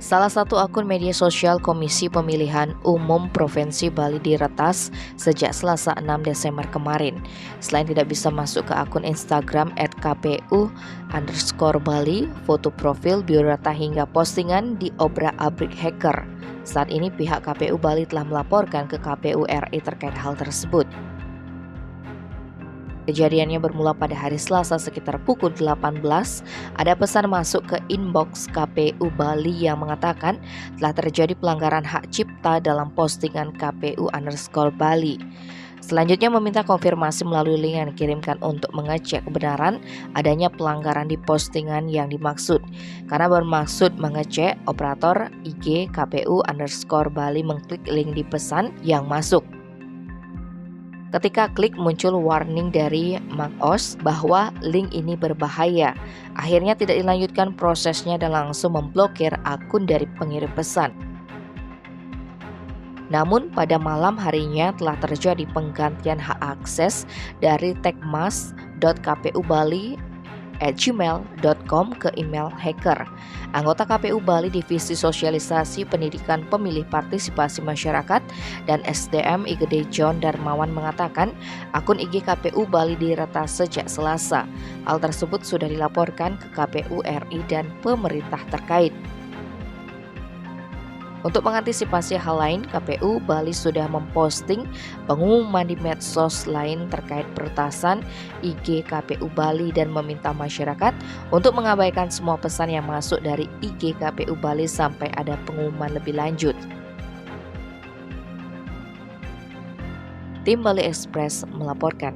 Salah satu akun media sosial Komisi Pemilihan Umum Provinsi Bali diretas sejak Selasa 6 Desember kemarin. Selain tidak bisa masuk ke akun Instagram @kpu_Bali, foto profil, biodata hingga postingan diobrak-abrik hacker. Saat ini pihak KPU Bali telah melaporkan ke KPU RI terkait hal tersebut. Kejadiannya bermula pada hari Selasa sekitar pukul 18. Ada pesan masuk ke inbox KPU Bali yang mengatakan telah terjadi pelanggaran hak cipta dalam postingan KPU_Bali. Selanjutnya meminta konfirmasi melalui link yang dikirimkan untuk mengecek kebenaran adanya pelanggaran di postingan yang dimaksud. Karena bermaksud mengecek, operator IG KPU_Bali mengklik link di pesan yang masuk. Ketika klik muncul warning dari macOS bahwa link ini berbahaya. Akhirnya tidak dilanjutkan prosesnya dan langsung memblokir akun dari pengirim pesan. Namun pada malam harinya telah terjadi penggantian hak akses dari tekmas.kpubali@gmail.com ke email hacker. Anggota KPU Bali Divisi Sosialisasi Pendidikan Pemilih Partisipasi Masyarakat dan SDM IGD John Darmawan mengatakan akun IG KPU Bali diretas sejak Selasa. Hal tersebut sudah dilaporkan ke KPU RI dan pemerintah terkait. Untuk mengantisipasi hal lain, KPU Bali sudah memposting pengumuman di medsos lain terkait peretasan IG KPU Bali dan meminta masyarakat untuk mengabaikan semua pesan yang masuk dari IG KPU Bali sampai ada pengumuman lebih lanjut. Tim Bali Express melaporkan.